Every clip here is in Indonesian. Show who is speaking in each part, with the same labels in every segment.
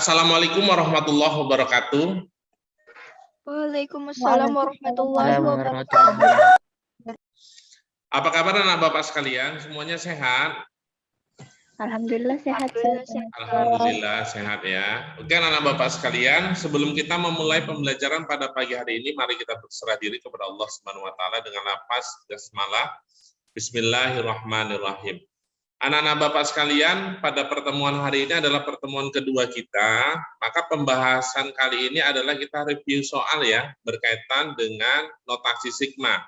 Speaker 1: Assalamualaikum warahmatullahi wabarakatuh.
Speaker 2: Waalaikumsalam warahmatullahi wabarakatuh.
Speaker 3: Wabarakatuh.
Speaker 1: Apa kabar anak Bapak sekalian? Semuanya sehat?
Speaker 2: Alhamdulillah sehat.
Speaker 1: Alhamdulillah sehat ya. Oke anak Bapak sekalian, sebelum kita memulai pembelajaran pada pagi hari ini, mari kita berserah diri kepada Allah Subhanahu wa taala dengan nafas basmalah. Bismillahirrahmanirrahim. Anak-anak Bapak sekalian, pada pertemuan hari ini adalah pertemuan kedua kita, maka pembahasan kali ini adalah kita review soal ya, berkaitan dengan notasi sigma.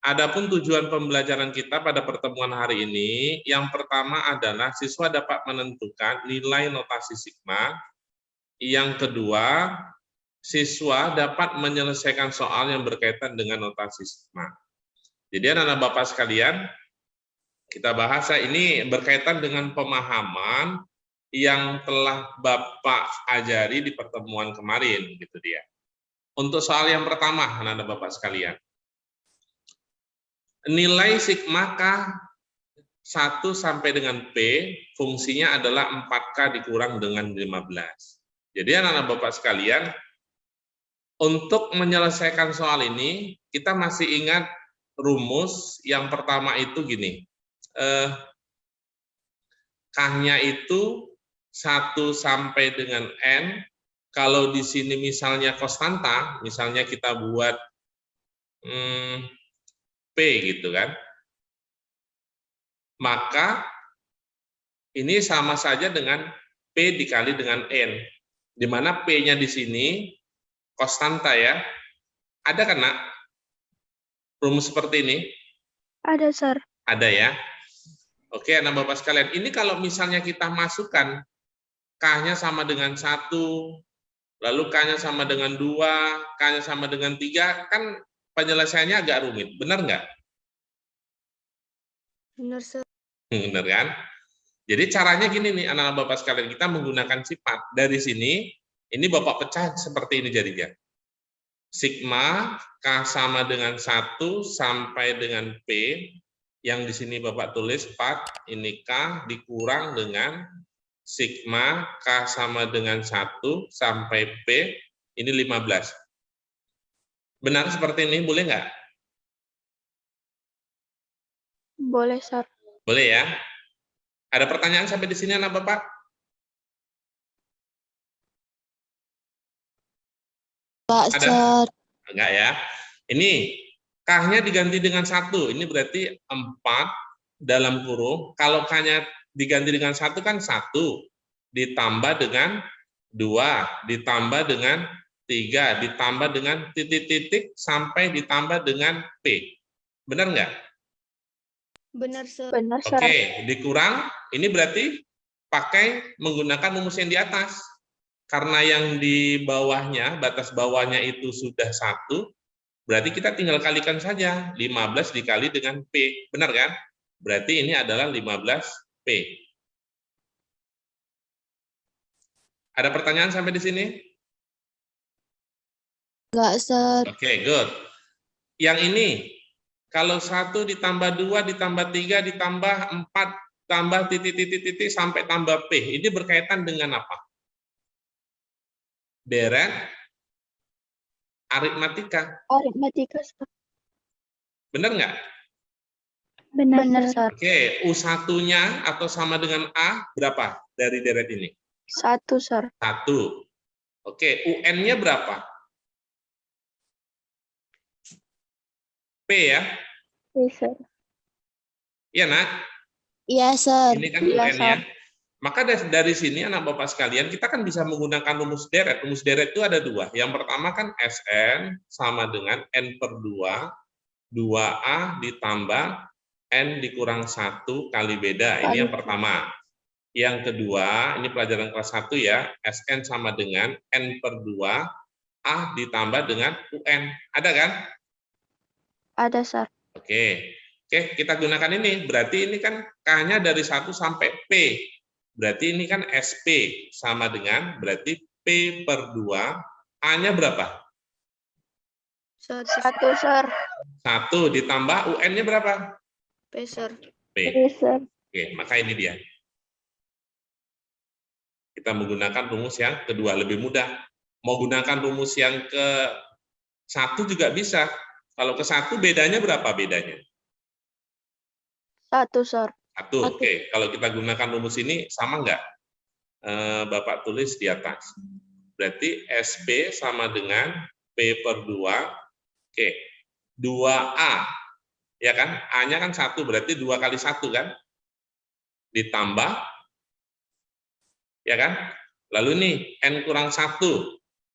Speaker 1: Adapun tujuan pembelajaran kita pada pertemuan hari ini, yang pertama adalah siswa dapat menentukan nilai notasi sigma. Yang kedua, siswa dapat menyelesaikan soal yang berkaitan dengan notasi sigma. Jadi anak-anak Bapak sekalian, kita bahas ini berkaitan dengan pemahaman yang telah Bapak ajari di pertemuan kemarin, gitu dia. Untuk soal yang pertama, anak-anak Bapak sekalian, nilai sigma K 1 sampai dengan P, fungsinya adalah 4K dikurang dengan 15. Jadi anak-anak Bapak sekalian, untuk menyelesaikan soal ini, kita masih ingat rumus yang pertama itu gini, K-nya itu 1 sampai dengan N, kalau di sini misalnya konstanta, misalnya kita buat P gitu kan, maka ini sama saja dengan P dikali dengan N, di mana P-nya di sini konstanta ya. Ada kan nak rumus seperti ini?
Speaker 2: Ada, Sir.
Speaker 1: Ada ya. Oke, anak Bapak sekalian, ini kalau misalnya kita masukkan K-nya sama dengan 1, lalu K-nya sama dengan 2, K-nya sama dengan 3, kan penyelesaiannya agak rumit, benar nggak?
Speaker 2: Benar, Sir.
Speaker 1: Benar kan? Jadi caranya gini nih, anak-anak Bapak sekalian, kita menggunakan sifat. Dari sini, ini Bapak pecah seperti ini jadinya. Sigma K sama dengan 1 sampai dengan P, yang di sini Bapak tulis 4, ini K dikurang dengan sigma K sama dengan 1 sampai P, ini 15. Benar seperti ini, boleh nggak?
Speaker 2: Boleh, Sir.
Speaker 1: Boleh ya. Ada pertanyaan sampai di sini anak Bapak? Ada? Enggak ya. Ini K-nya diganti dengan 1, ini berarti 4 dalam kurung. Kalau K-nya diganti dengan 1 kan 1, ditambah dengan 2, ditambah dengan 3, ditambah dengan titik-titik, sampai ditambah dengan P. Benar nggak?
Speaker 2: Benar, Sir. Benar, Sir.
Speaker 1: Oke, dikurang, ini berarti pakai menggunakan rumus yang di atas. Karena yang di bawahnya, batas bawahnya itu sudah 1, berarti kita tinggal kalikan saja, 15 dikali dengan P, benar kan? Berarti ini adalah 15P. Ada pertanyaan sampai di sini?
Speaker 2: Enggak, Sir.
Speaker 1: Oke, good. Yang ini, kalau 1 ditambah 2, ditambah 3, ditambah 4, tambah titik-titik, sampai tambah P, ini berkaitan dengan apa? Deret aritmatika.
Speaker 2: Aritmatika, Sir.
Speaker 1: Benar nggak?
Speaker 2: Benar, Sir.
Speaker 1: Oke, U1-nya atau sama dengan A berapa dari deret ini?
Speaker 2: 1, Sir.
Speaker 1: 1. Oke, UN-nya berapa? P ya?
Speaker 2: Iya, Sir.
Speaker 1: Iya, Nak?
Speaker 2: Iya, Sir.
Speaker 1: Ini kan
Speaker 2: Iya,
Speaker 1: UN-nya.
Speaker 2: Sir.
Speaker 1: Maka dari sini, anak Bapak sekalian, kita kan bisa menggunakan rumus deret. Rumus deret itu ada 2. Yang pertama kan SN sama dengan N per 2, 2A ditambah N dikurang 1 kali beda. Ini yang pertama. Yang kedua, ini pelajaran kelas 1 ya, SN sama dengan N per 2, A ditambah dengan UN. Ada kan?
Speaker 2: Ada, Sir.
Speaker 1: Oke, kita gunakan ini. Berarti ini kan K-nya dari 1 sampai P. Berarti ini kan SP sama dengan, berarti P per 2, A-nya berapa?
Speaker 2: 1, Sir.
Speaker 1: 1 ditambah UN-nya berapa?
Speaker 2: P, Sir.
Speaker 1: P.
Speaker 2: Sir.
Speaker 1: Oke, maka ini dia. Kita menggunakan rumus yang kedua, lebih mudah. Mau gunakan rumus yang ke satu juga bisa. Kalau ke satu bedanya berapa bedanya?
Speaker 2: 1, Sir.
Speaker 1: 1, oke. Kalau kita gunakan rumus ini sama nggak? Bapak tulis di atas. Berarti SP sama dengan P per 2. Oke. 2A. Ya kan? A-nya kan 1, berarti 2 kali 1 kan? Ditambah. Ya kan? Lalu nih, N kurang 1.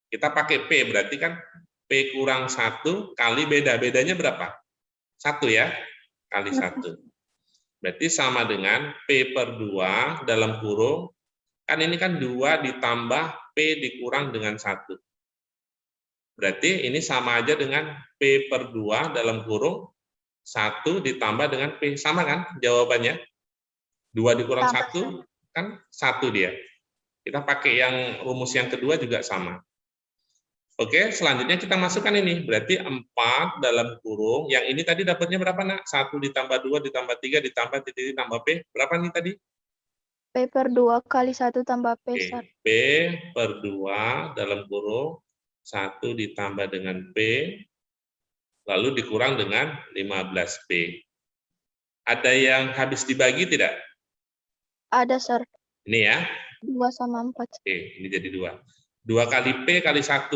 Speaker 1: Kita pakai P, berarti kan P kurang 1 kali beda. Bedanya berapa? 1 ya? Kali 1. Berarti sama dengan P per 2 dalam kurung, kan ini kan 2 ditambah P dikurang dengan 1. Berarti ini sama aja dengan P per 2 dalam kurung 1 ditambah dengan P. Sama kan jawabannya? 2 dikurang 1 kan 1 dia. Kita pakai yang rumus yang kedua juga sama. Oke, selanjutnya kita masukkan ini. Berarti 4 dalam kurung. Yang ini tadi dapatnya berapa, Nak? 1 ditambah 2 ditambah 3 ditambah titik ditambah P. Berapa nih tadi?
Speaker 2: P per 2 kali 1 tambah P,
Speaker 1: Oke,
Speaker 2: Sir.
Speaker 1: P per 2 dalam kurung 1 ditambah dengan P, lalu dikurang dengan 15P. Ada yang habis dibagi tidak?
Speaker 2: Ada, Sir.
Speaker 1: Ini ya.
Speaker 2: 2 sama 4.
Speaker 1: Oke, ini jadi 2. 2 kali P kali 1,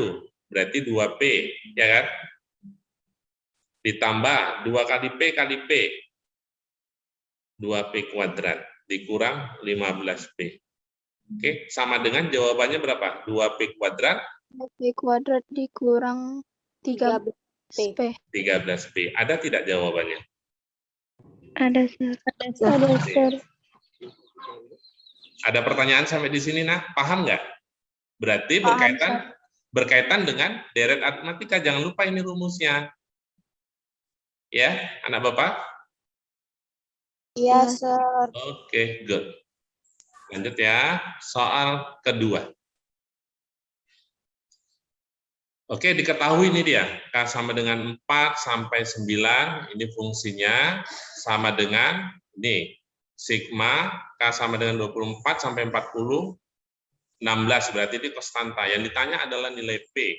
Speaker 1: berarti 2P, ya kan? Ditambah 2 kali P kali P, 2P kuadrat, dikurang 15P. Oke, sama dengan jawabannya berapa? 2P kuadrat.
Speaker 2: 2P kuadrat dikurang 13P.
Speaker 1: 13P. Ada tidak jawabannya?
Speaker 2: Ada, Sir. Ada, Sir.
Speaker 1: Ada pertanyaan sampai di sini, Nak? Paham nggak? Berarti
Speaker 2: Paham,
Speaker 1: berkaitan dengan deret aritmatika. Jangan lupa ini rumusnya. Ya, anak Bapak?
Speaker 2: Iya, Sir.
Speaker 1: Oke, good. Lanjut ya, soal kedua. Oke, diketahui ini dia. K sama dengan 4 sampai 9, ini fungsinya sama dengan ini. Sigma K sama dengan 24 sampai 40, 16, berarti ini konstanta. Yang ditanya adalah nilai P.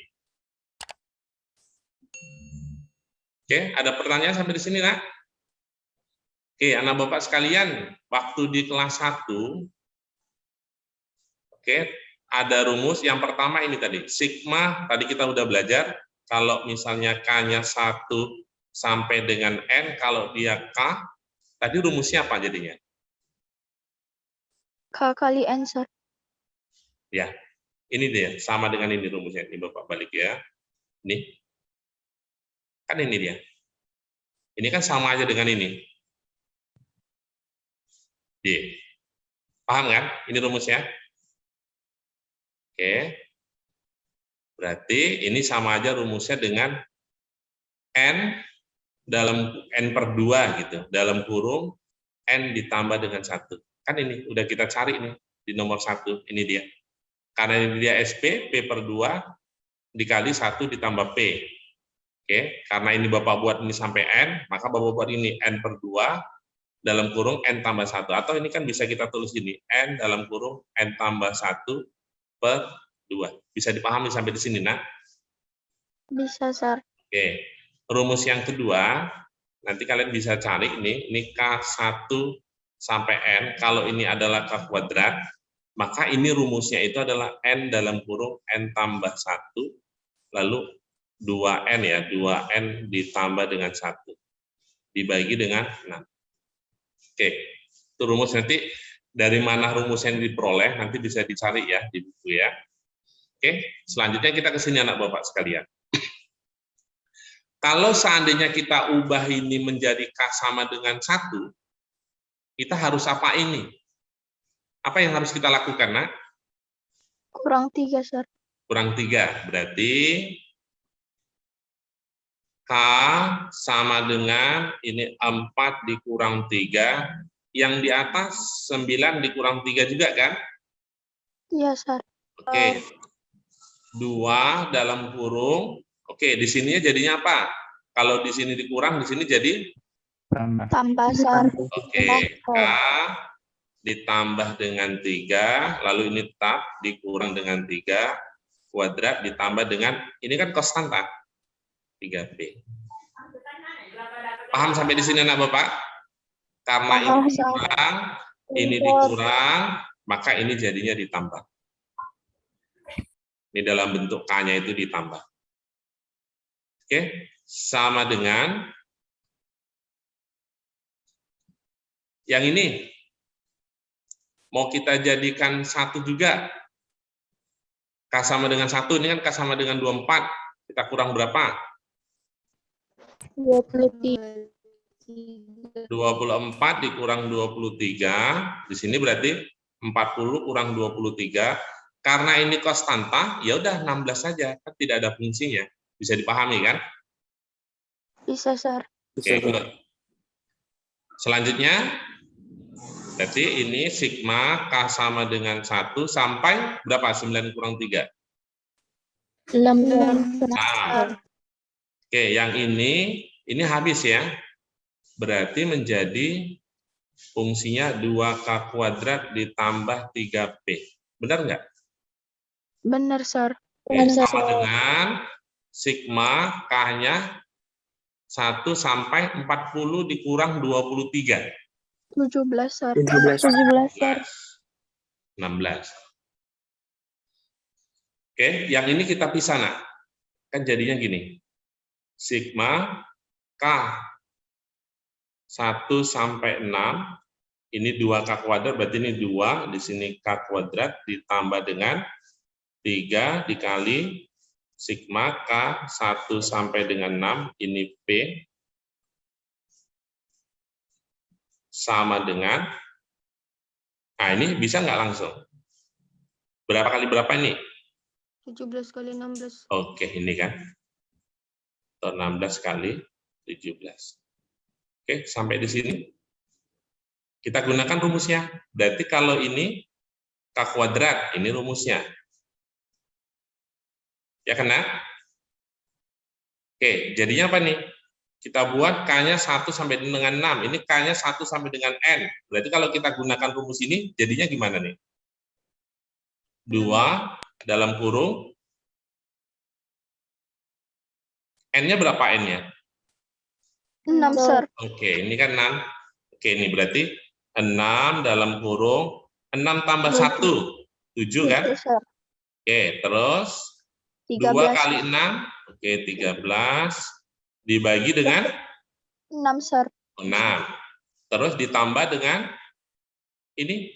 Speaker 1: Oke, ada pertanyaan sampai di sini, Nak? Oke, anak Bapak sekalian, waktu di kelas 1, oke, ada rumus yang pertama ini tadi. Sigma, tadi kita udah belajar, kalau misalnya K-nya 1 sampai dengan N, kalau dia K, tadi rumusnya apa jadinya?
Speaker 2: K kali N, Sir.
Speaker 1: Ya, ini dia, sama dengan ini rumusnya. Ini Bapak balik ya. Nih, kan ini dia. Ini kan sama aja dengan ini. D. Paham kan? Ini rumusnya. Oke. Berarti ini sama aja rumusnya dengan N dalam N per 2 gitu. Dalam kurung N ditambah dengan 1. Kan ini udah kita cari nih di nomor 1, ini dia. Karena ini dia SP, P per 2 dikali 1 ditambah P. Oke, karena ini Bapak buat ini sampai N, maka Bapak buat ini N per 2 dalam kurung N tambah 1. Atau ini kan bisa kita tulis ini, N dalam kurung N tambah 1 per 2. Bisa dipahami sampai di sini, Nak?
Speaker 2: Bisa, Sir.
Speaker 1: Oke, rumus yang kedua, nanti kalian bisa cari ini K1 sampai N, kalau ini adalah K kuadrat, maka ini rumusnya itu adalah N dalam kurung N tambah 1, lalu 2N ya, 2N ditambah dengan 1, dibagi dengan 6. Oke, itu rumus nanti, dari mana rumus yang diperoleh, nanti bisa dicari ya, di buku ya. Oke, selanjutnya kita ke sini anak Bapak sekalian. Kalau seandainya kita ubah ini menjadi K sama dengan 1, kita harus apa ini? Apa yang harus kita lakukan, Nak?
Speaker 2: Kurang 3, Sir.
Speaker 1: Kurang 3, berarti K sama dengan ini 4 dikurang 3, yang di atas 9 dikurang 3 juga kan?
Speaker 2: Iya, Sir.
Speaker 1: Oke, 2 dalam kurung, oke, di sininya jadinya apa? Kalau di sini dikurang, di sini jadi?
Speaker 2: Tambah, Sir.
Speaker 1: Oke, K ditambah dengan 3, lalu ini tetap dikurang dengan 3 kuadrat ditambah dengan, ini kan konstanta, 3P. Paham sampai di sini anak Bapak? Karena ini dikurang, ini dikurang, maka ini jadinya ditambah. Ini dalam bentuk K-nya itu ditambah. Oke, sama dengan yang ini. Mau kita jadikan 1 juga. K sama dengan 1, ini kan K sama dengan 24. Kita kurang berapa?
Speaker 2: 23.
Speaker 1: 24 dikurang 23. Di sini berarti 40 kurang 23. Karena ini konstanta, ya udah 16 saja, kan tidak ada fungsinya. Bisa dipahami kan?
Speaker 2: Bisa, Sir.
Speaker 1: Oke, selanjutnya, berarti ini sigma K sama dengan 1 sampai berapa? 9 kurang 3.
Speaker 2: 6.
Speaker 1: Nah, oke, yang ini habis ya. Berarti menjadi fungsinya 2K kuadrat ditambah 3P. Benar nggak?
Speaker 2: Benar, Sir.
Speaker 1: Oke, sama dengan sigma K-nya 1 sampai 40 dikurang 23.
Speaker 2: 17, Sir.
Speaker 3: 17.
Speaker 1: 16. Oke, yang ini kita pisah, nak. Kan jadinya gini. Sigma K 1 sampai 6, ini 2K kuadrat, berarti ini 2, di sini K kuadrat ditambah dengan 3 dikali sigma K 1 sampai dengan 6, ini P, sama dengan, nah ini bisa nggak langsung? Berapa kali berapa ini?
Speaker 2: 17 kali 16.
Speaker 1: Oke, ini kan. Atau 16 kali 17. Oke, sampai di sini. Kita gunakan rumusnya. Berarti kalau ini K kuadrat, ini rumusnya. Ya kena? Oke, jadinya apa nih? Kita buat K-nya 1 sampai dengan 6. Ini K-nya 1 sampai dengan N. Berarti kalau kita gunakan rumus ini, jadinya gimana nih? 2 dalam kurung. N-nya berapa N-nya?
Speaker 2: 6, Sir.
Speaker 1: Oke, ini kan 6. Oke, ini berarti 6 dalam kurung. 6 tambah 1. 7 kan?
Speaker 2: Sir.
Speaker 1: Oke, terus 2 kali 6. Oke, 13. Dibagi dengan?
Speaker 2: 6, Sir.
Speaker 1: 6. Terus ditambah dengan ini.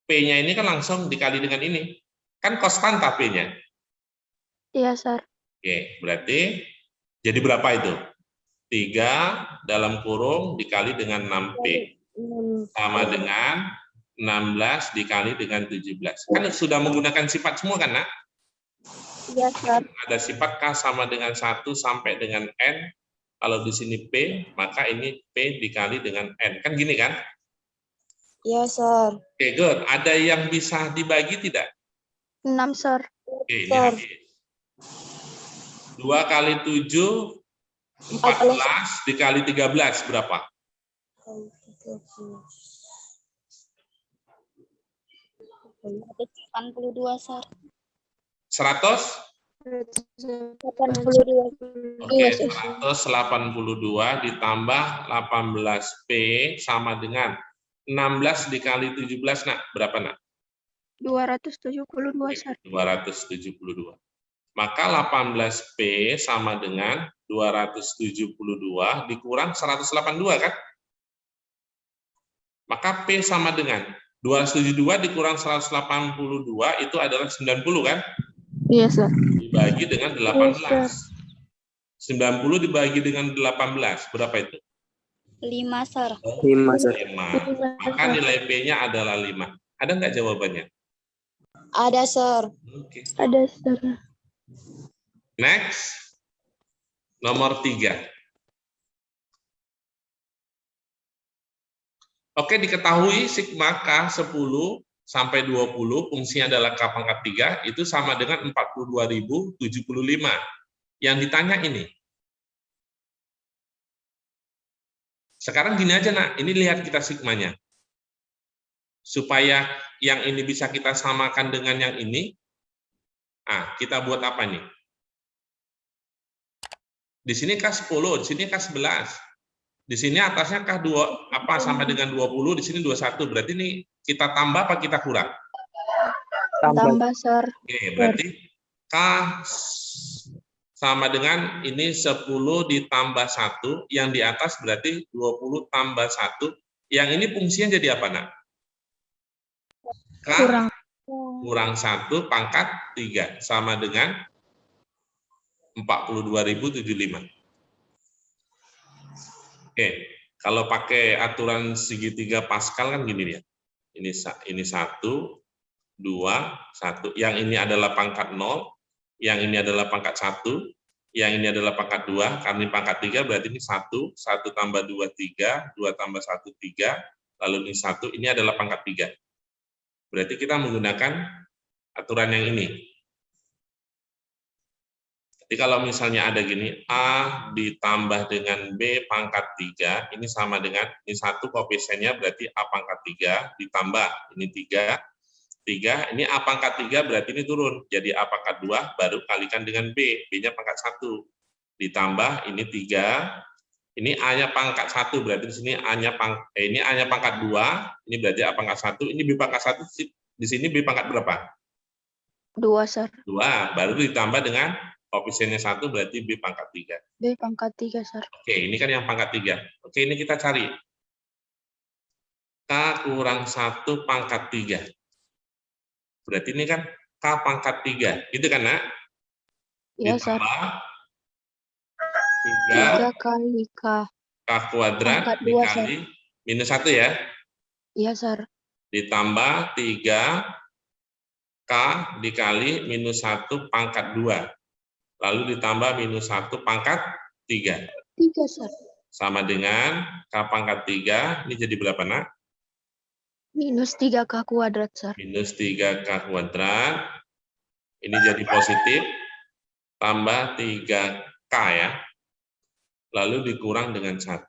Speaker 1: P-nya ini kan langsung dikali dengan ini. Kan konstanta P-nya.
Speaker 2: Iya, Sir.
Speaker 1: Oke, berarti jadi berapa itu? 3 dalam kurung dikali dengan 6P. Sama dengan 16 dikali dengan 17. Kan sudah menggunakan sifat semua kan, nak?
Speaker 2: Iya, Sir.
Speaker 1: Ada sifat K sama dengan 1 sampai dengan N. Kalau di sini P, maka ini P dikali dengan N. Kan gini kan?
Speaker 3: Iya, Sir.
Speaker 1: Oke, good. Ada yang bisa dibagi tidak?
Speaker 2: 6, Sir.
Speaker 1: Oke, ini habis. 2 kali 7, 14 dikali 13, berapa?
Speaker 3: 82, Sir.
Speaker 1: 100?
Speaker 3: 82.
Speaker 1: Oke, 182 ditambah 18P sama dengan 16 dikali 17, nak. Berapa, nak?
Speaker 2: 272, Sir.
Speaker 1: 272. Maka 18P sama dengan 272 dikurang 182, kan? Maka P sama dengan 272 dikurang 182 itu adalah 90, kan?
Speaker 2: Iya, Sir.
Speaker 1: Dibagi dengan 18. 90 dibagi dengan 18, berapa itu?
Speaker 3: 5, Sir.
Speaker 1: 5. Maka nilai P-nya adalah 5. Ada nggak jawabannya?
Speaker 3: Ada, Sir.
Speaker 1: Oke.
Speaker 2: Ada, Sir.
Speaker 1: Next. Nomor 3. Oke, diketahui sigma K 10 sampai 20, fungsinya adalah K pangkat 3, itu sama dengan 42.075. Yang ditanya ini. Sekarang gini aja, nak, ini lihat kita sigmanya. supaya yang ini bisa kita samakan dengan yang ini, kita buat apa nih? Di sini K10, di sini K11. Di sini atasnya K2 sama dengan 20, di sini 21. Berarti ini kita tambah apa kita kurang?
Speaker 2: Tambah, Sir.
Speaker 1: Oke, berarti K sama dengan ini 10 ditambah 1, yang di atas berarti 20 tambah 1. Yang ini fungsinya jadi apa, Nak? K kurang 1 pangkat 3 sama dengan 42.075. Oke, kalau pakai aturan segitiga Pascal kan gini ya. Ini 1, 2, 1. Yang ini adalah pangkat 0, yang ini adalah pangkat 1, yang ini adalah pangkat 2, karena ini pangkat 3 berarti ini 1, 1 tambah 2, 3, 2 tambah 1, 3, lalu ini 1, ini adalah pangkat 3. Berarti kita menggunakan aturan yang ini. Jadi kalau misalnya ada gini, A ditambah dengan B pangkat 3, ini sama dengan, ini 1 koefisiennya berarti A pangkat 3, ditambah, ini 3, ini A pangkat 3 berarti ini turun, jadi A pangkat 2, baru kalikan dengan B, B-nya pangkat 1, ditambah, ini 3, ini A-nya pangkat 1, berarti di sini A-nya pangkat 2, ini berarti A pangkat 1, ini B pangkat 1, di sini B pangkat berapa?
Speaker 2: 2, Sir.
Speaker 1: 2, baru ditambah dengan koefisiennya 1 berarti B pangkat 3.
Speaker 2: B pangkat 3, Sir.
Speaker 1: Oke, ini kan yang pangkat 3. Oke, ini kita cari. K kurang 1 pangkat 3. Berarti ini kan K pangkat 3. Gitu kan, Nak?
Speaker 2: Iya, Sir.
Speaker 1: Ditambah
Speaker 2: 3 kali K.
Speaker 1: K kuadrat
Speaker 2: Pangkat 2,
Speaker 1: dikali minus 1 ya.
Speaker 2: Iya, Sir.
Speaker 1: Ditambah 3 K dikali minus 1 pangkat 2. Lalu ditambah minus 1 pangkat 3.
Speaker 2: 3, Sir.
Speaker 1: Sama dengan K pangkat 3, ini jadi berapa, Nak?
Speaker 2: Minus 3K kuadrat, Sir.
Speaker 1: Minus 3K kuadrat. Ini jadi positif. Tambah 3K ya. Lalu dikurang dengan 1.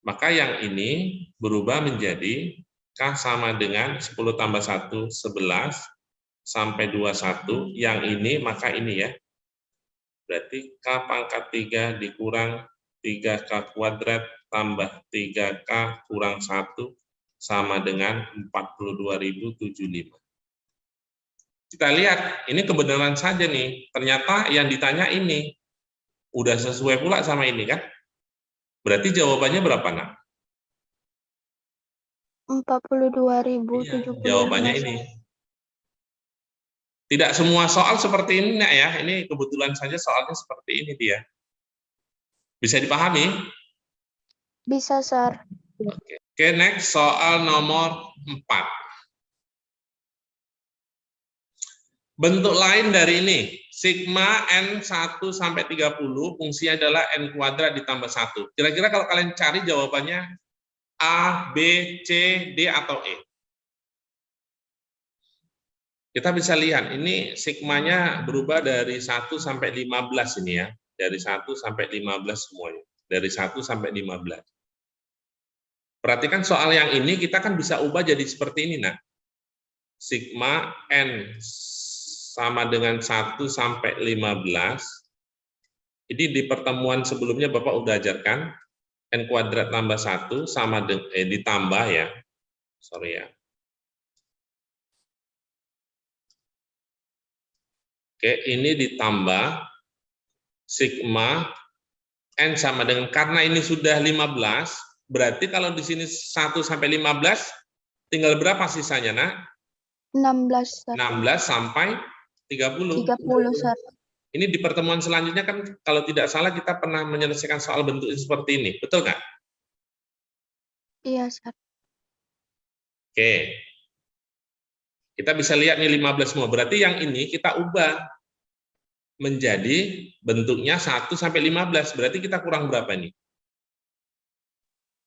Speaker 1: Maka yang ini berubah menjadi K sama dengan 10 tambah 1, 11, sampai 21. Yang ini, maka ini ya. Berarti K pangkat 3 dikurang 3K kuadrat tambah 3K kurang 1 sama dengan 42.075. Kita lihat, ini kebenaran saja nih. Ternyata yang ditanya ini. Udah sesuai pula sama ini kan? Berarti jawabannya berapa, Nak?
Speaker 2: 42.075.
Speaker 1: Iya, jawabannya ini. Tidak semua soal seperti ini, Nak ya. Ini kebetulan saja soalnya seperti ini dia. Bisa dipahami?
Speaker 2: Bisa, Sir.
Speaker 1: Oke, next soal nomor 4. Bentuk lain dari ini, sigma N 1 sampai 30, fungsinya adalah N kuadrat ditambah 1. Kira-kira kalau kalian cari jawabannya A, B, C, D, atau E? Kita bisa lihat, ini sigmanya berubah dari 1 sampai 15 ini ya. Dari 1 sampai 15 semuanya. Dari 1 sampai 15. Perhatikan soal yang ini, kita kan bisa ubah jadi seperti ini, nah. Sigma N sama dengan 1 sampai 15. Ini di pertemuan sebelumnya Bapak udah ajarkan. N kuadrat tambah 1 sama dengan, ditambah ya. Sorry ya. Oke, ini ditambah sigma N sama dengan, karena ini sudah 15, berarti kalau di sini 1 sampai 15, tinggal berapa sisanya, Nak?
Speaker 2: 16, Sir.
Speaker 1: 16 sampai 30.
Speaker 2: 30, Sir.
Speaker 1: Ini di pertemuan selanjutnya kan, kalau tidak salah kita pernah menyelesaikan soal bentuk seperti ini, betul nggak?
Speaker 2: Iya, Sir.
Speaker 1: Oke. Kita bisa lihat nih 15 semua, berarti yang ini kita ubah menjadi bentuknya 1 sampai 15, berarti kita kurang berapa nih?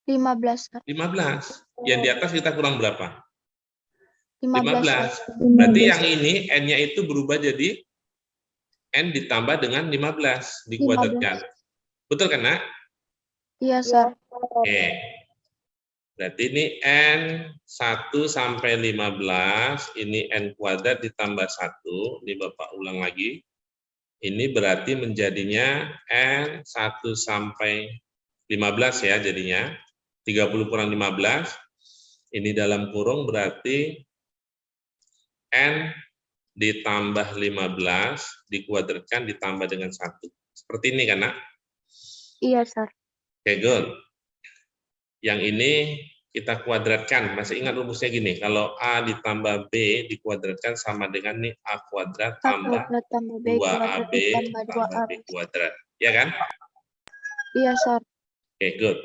Speaker 2: 15, Sir.
Speaker 1: 15. Yang di atas kita kurang berapa?
Speaker 2: 15.
Speaker 1: Berarti yang ini N-nya itu berubah jadi N ditambah dengan 15 dikuadratkan. Betul kan, Nak?
Speaker 2: Iya, Sir.
Speaker 1: Oke. Berarti ini N1 sampai 15, ini N kuadrat ditambah 1, ini Bapak ulang lagi. Ini berarti menjadinya N1 sampai 15 ya jadinya. 30 kurang 15, ini dalam kurung berarti N ditambah 15 dikuadratkan ditambah dengan 1. Seperti ini kan, Nak?
Speaker 2: Iya, Sir.
Speaker 1: Oke, good. Yang ini kita kuadratkan. Masih ingat rumusnya gini, kalau A ditambah B dikuadratkan sama dengan nih A kuadrat tambah
Speaker 2: tambah B
Speaker 1: 2AB
Speaker 2: tambah 2A.
Speaker 1: tambah B kuadrat. Ya kan?
Speaker 2: Iya, Sir.
Speaker 1: Oke, good.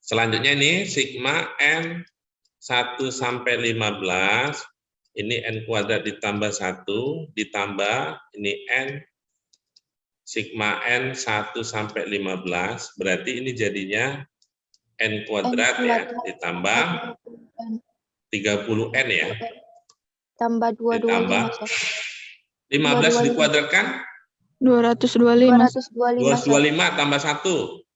Speaker 1: Selanjutnya ini sigma N1 sampai 15, ini N kuadrat ditambah 1, ditambah ini N sigma N1 sampai 15, berarti ini jadinya N kuadrat ya, ditambah 30N ya.
Speaker 2: Tambah 225,
Speaker 1: Ditambah
Speaker 2: Sir.
Speaker 1: 15 dikuadratkan
Speaker 3: 225.
Speaker 1: 225 tambah 1,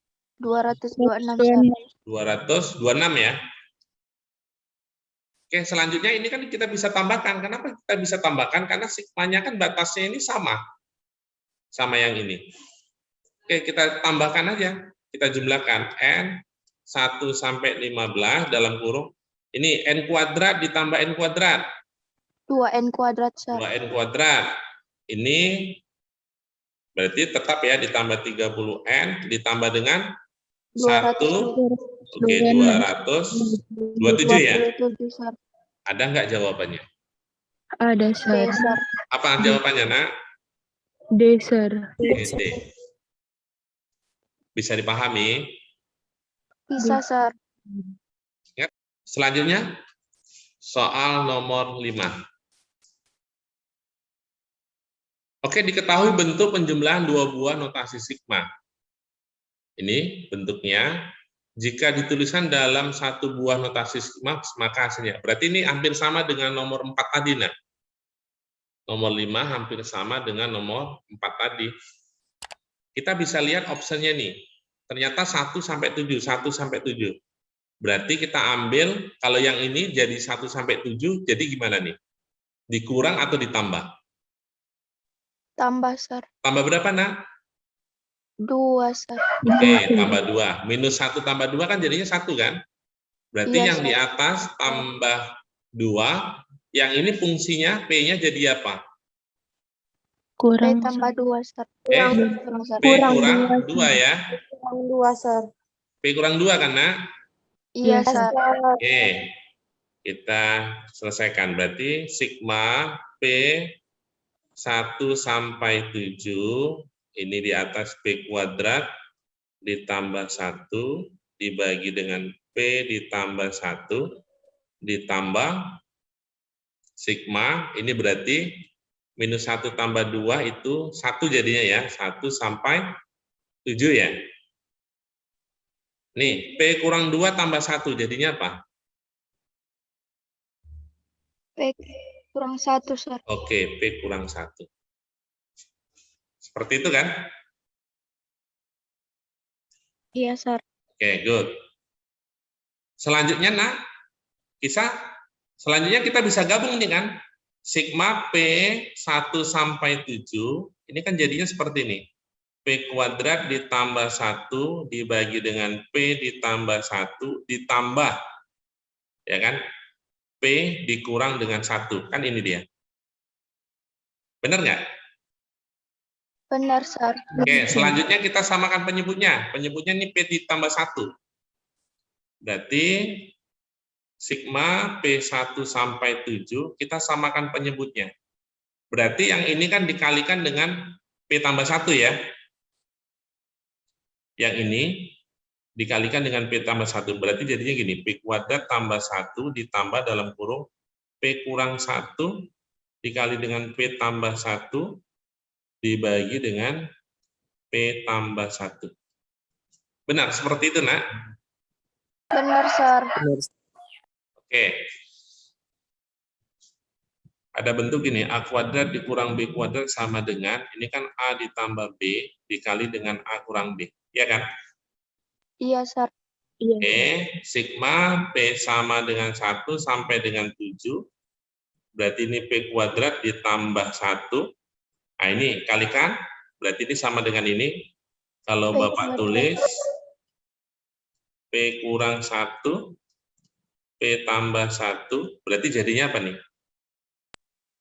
Speaker 2: 226, Sir.
Speaker 1: 226 ya. Oke, selanjutnya ini kan kita bisa tambahkan. Kenapa kita bisa tambahkan? Karena sigmanya kan batasnya ini sama yang ini. Oke, kita tambahkan aja. Kita jumlahkan N1 sampai 15 dalam kurung. Ini N kuadrat ditambah N kuadrat.
Speaker 2: 2N kuadrat, Sir.
Speaker 1: 2N kuadrat. Ini berarti tetap ya ditambah 30N ditambah dengan 1. Oke, 227 ya.
Speaker 2: 27, Sir.
Speaker 1: Ada nggak jawabannya?
Speaker 3: Ada,
Speaker 2: D,
Speaker 3: Sir.
Speaker 2: Sir.
Speaker 1: Apa jawabannya, Nak?
Speaker 3: D, Sir.
Speaker 1: D. Bisa dipahami?
Speaker 2: Bisa, Sir.
Speaker 1: Selanjutnya, soal nomor 5. Oke, diketahui bentuk penjumlahan dua buah notasi sigma. Ini bentuknya. Jika dituliskan dalam satu buah notasi sigma, maka hasilnya. Berarti ini hampir sama dengan nomor 4 tadi, nah. Nomor 5 hampir sama dengan nomor 4 tadi. Kita bisa lihat optionnya nih. Ternyata 1 sampai 7, 1 sampai 7. Berarti kita ambil, kalau yang ini jadi 1 sampai 7, jadi gimana nih? Dikurang atau ditambah?
Speaker 2: Tambah, Sir.
Speaker 1: Tambah berapa, nak?
Speaker 2: 2, Sir.
Speaker 1: Oke, tambah 2. Minus 1 tambah 2 kan jadinya 1 kan? Berarti
Speaker 2: Iya,
Speaker 1: yang
Speaker 2: Sir.
Speaker 1: di atas tambah 2, yang ini fungsinya P-nya jadi apa?
Speaker 2: P
Speaker 3: Kurang.
Speaker 2: tambah 2, Sir.
Speaker 1: Kurang,
Speaker 2: Sir.
Speaker 1: P kurang 2 ya?
Speaker 3: Kurang 2, Sir.
Speaker 1: P kurang 2 kan, nak?
Speaker 2: Iya, Sir.
Speaker 1: Oke, kita selesaikan. Berarti sigma P 1 sampai 7, ini di atas P kuadrat ditambah 1, dibagi dengan P ditambah 1, ditambah sigma, ini berarti minus 1 tambah 2 itu 1 jadinya ya, 1 sampai 7 ya. Nih, P kurang 2 tambah 1 jadinya apa?
Speaker 2: P kurang 1, Sir.
Speaker 1: Oke, P kurang 1. Seperti itu kan?
Speaker 2: Iya, Sir.
Speaker 1: Oke, good. Selanjutnya, nak, selanjutnya kita bisa gabung nih kan? Sigma P 1 sampai 7, ini kan jadinya seperti ini. P kuadrat ditambah 1 dibagi dengan P ditambah 1 ditambah, ya kan? P dikurang dengan 1, kan ini dia. Benar nggak?
Speaker 2: Benar, Sir.
Speaker 1: Oke, selanjutnya kita samakan penyebutnya. Penyebutnya ini P ditambah 1. Berarti sigma P1 sampai 7, kita samakan penyebutnya. Berarti yang ini kan dikalikan dengan P tambah 1 ya. Yang ini dikalikan dengan P tambah 1. Berarti jadinya gini, P kuadrat tambah 1 ditambah dalam kurung P kurang 1 dikali dengan P tambah 1 dibagi dengan P tambah 1. Benar, seperti itu, nak?
Speaker 2: Benar, Sir.
Speaker 1: Oke. Ada bentuk gini, A kuadrat dikurang B kuadrat sama dengan, ini kan A ditambah B dikali dengan A kurang B. Ya kan?
Speaker 2: Iya, Sir.
Speaker 1: Oke, sigma P sama dengan 1 sampai dengan 7. Berarti ini P kuadrat ditambah 1. Nah, ini kalikan. Berarti ini sama dengan ini. Kalau
Speaker 2: P
Speaker 1: Bapak
Speaker 2: kuadrat.
Speaker 1: tulis P kurang 1, P tambah 1, berarti jadinya apa nih?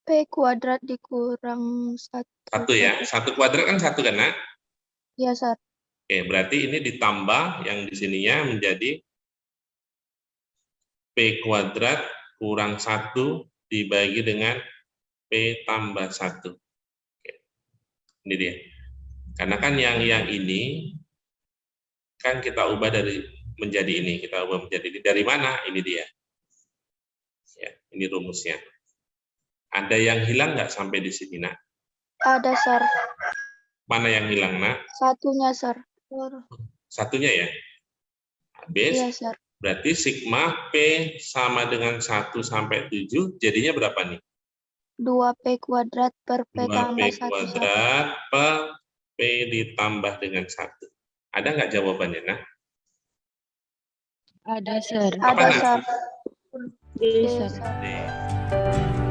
Speaker 2: P kuadrat dikurang 1.
Speaker 1: 1 ya. 1 kuadrat kan 1 kan, Nak?
Speaker 2: Iya, Sir.
Speaker 1: Oke, berarti ini ditambah yang di sininya menjadi P kuadrat kurang 1 dibagi dengan P tambah 1. Oke. Ini dia. Karena kan yang ini kan kita ubah dari menjadi ini. Kita ubah menjadi ini. Dari mana? Ini dia. Ya, ini rumusnya. Ada yang hilang nggak sampai di sini, Nak?
Speaker 2: Ada, Sir.
Speaker 1: Mana yang hilang, Nak?
Speaker 2: Satunya, Sir.
Speaker 1: Satunya ya? Habis.
Speaker 2: Iya, Sir.
Speaker 1: Berarti sigma P sama dengan 1 sampai 7, jadinya berapa nih?
Speaker 2: 2P kuadrat per P
Speaker 1: 2P
Speaker 2: tambah 1, Sir.
Speaker 1: kuadrat per P ditambah dengan 1. Ada nggak jawabannya, Nah?
Speaker 3: Ada, Sir.
Speaker 2: Ada,
Speaker 1: Nak?
Speaker 2: Sir.
Speaker 3: D, Sir.
Speaker 1: D.